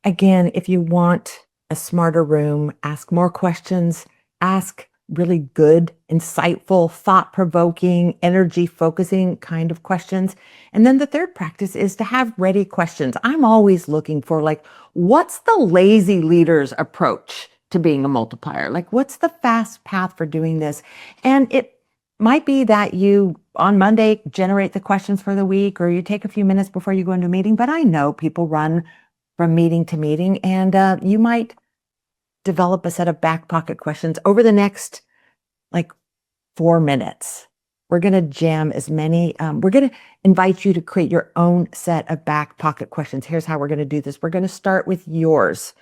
Again, if you want a smarter room, ask more questions, ask really good, insightful, thought-provoking, energy-focusing kind of questions. And then the third practice is to have ready questions. I'm always looking for what's the lazy leader's approach to being a multiplier? What's the fast path for doing this? And it might be that you, on Monday, generate the questions for the week, or you take a few minutes before you go into a meeting. But I know people run from meeting to meeting, and you might develop a set of back pocket questions over the next 4 minutes. We're going to jam as many, we're going to invite you to create your own set of back pocket questions. Here's how we're going to do this. We're going to start with yours,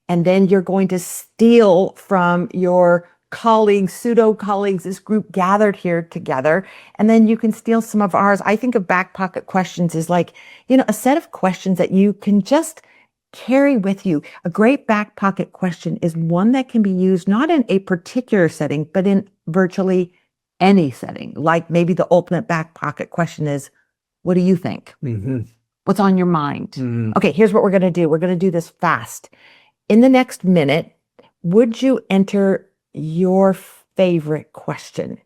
and then you're going to steal from your colleagues, pseudo colleagues, this group gathered here together, and then you can steal some of ours. I think of back pocket questions as a set of questions that you can just carry with you. A great back pocket question is one that can be used not in a particular setting, but in virtually any setting. Like maybe the ultimate back pocket question is, what do you think? Mm-hmm. What's on your mind? Mm-hmm. Okay, here's what we're going to do. We're going to do this fast. In the next minute, would you enter your favorite question?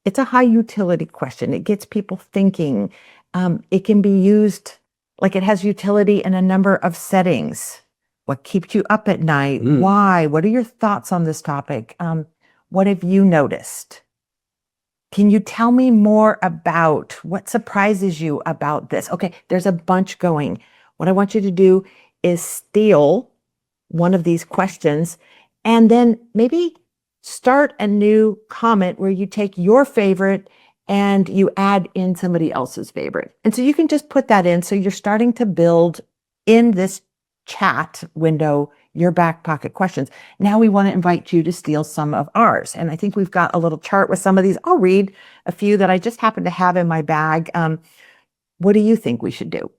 It's a high utility question. It gets people thinking. It can be used it has utility in a number of settings. What keeps you up at night? Why? What are your thoughts on this topic? What have you noticed? Can you tell me more about what surprises you about this? Okay, there's a bunch going. What I want you to do is steal one of these questions and then maybe start a new comment where you take your favorite and you add in somebody else's favorite. And so you can just put that in. So you're starting to build in this chat window your back pocket questions. Now we want to invite you to steal some of ours. And I think we've got a little chart with some of these. I'll read a few that I just happen to have in my bag. What do you think we should do?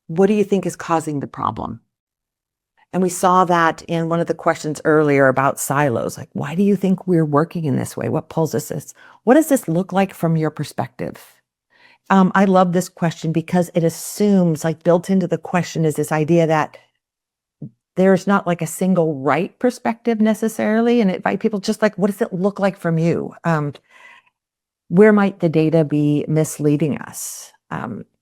What do you think is causing the problem? And we saw that in one of the questions earlier about silos. Why do you think we're working in this way? What pulls us this? What does this look like from your perspective? I love this question because it assumes, built into the question is this idea that there's not a single right perspective necessarily. And invite people just what does it look like from you? Where might the data be misleading us?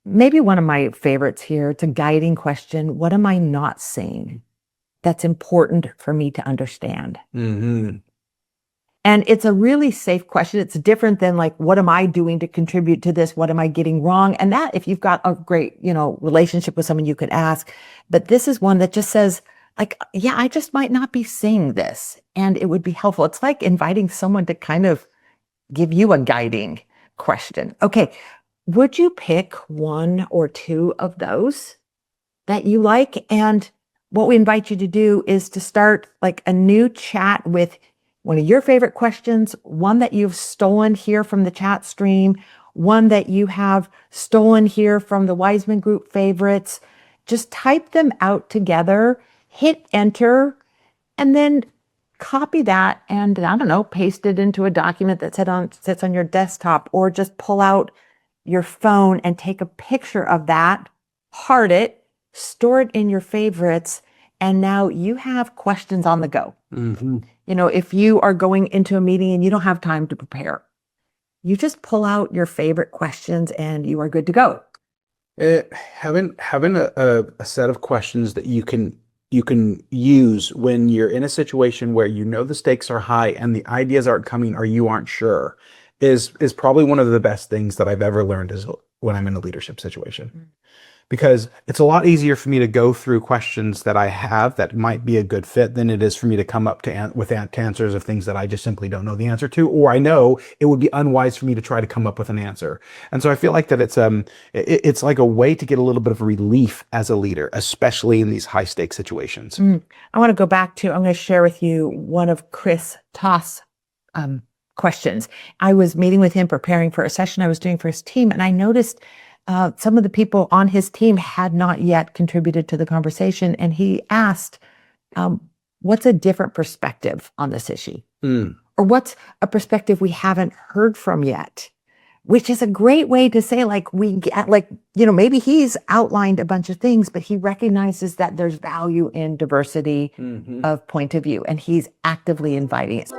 Maybe one of my favorites here, it's a guiding question. What am I not seeing that's important for me to understand? Mm-hmm. And it's a really safe question. It's different than what am I doing to contribute to this? What am I getting wrong? And that, if you've got a great, relationship with someone, you could ask. But this is one that just says, yeah, I just might not be seeing this. And it would be helpful. It's like inviting someone to kind of give you a guiding question. Okay. Would you pick one or two of those that you like? And what we invite you to do is to start a new chat with one of your favorite questions, one that you've stolen here from the chat stream, one that you have stolen here from the Wiseman group favorites. Just type them out together, hit enter, and then copy that and, I don't know, paste it into a document that sits on your desktop, or just pull out your phone and take a picture of that, heart it, store it in your favorites, and now you have questions on the go. Mm-hmm. If you are going into a meeting and you don't have time to prepare, you just pull out your favorite questions and you are good to go. Having a set of questions that you can use when you're in a situation where the stakes are high and the ideas aren't coming or you aren't sure is probably one of the best things that I've ever learned is when I'm in a leadership situation. Mm-hmm. Because it's a lot easier for me to go through questions that I have that might be a good fit than it is for me to come up with answers of things that I just simply don't know the answer to, or I know it would be unwise for me to try to come up with an answer. And so I feel like that it's like a way to get a little bit of relief as a leader, especially in these high stakes situations. I want to go back to, I'm going to share with you one of Chris Toss' questions. I was meeting with him, preparing for a session I was doing for his team, and I noticed some of the people on his team had not yet contributed to the conversation. And he asked, what's a different perspective on this issue? Or what's a perspective we haven't heard from yet? which is a great way to say, like, we get, like, maybe he's outlined a bunch of things, but he recognizes that there's value in diversity Mhm. of point of view, and he's actively inviting it.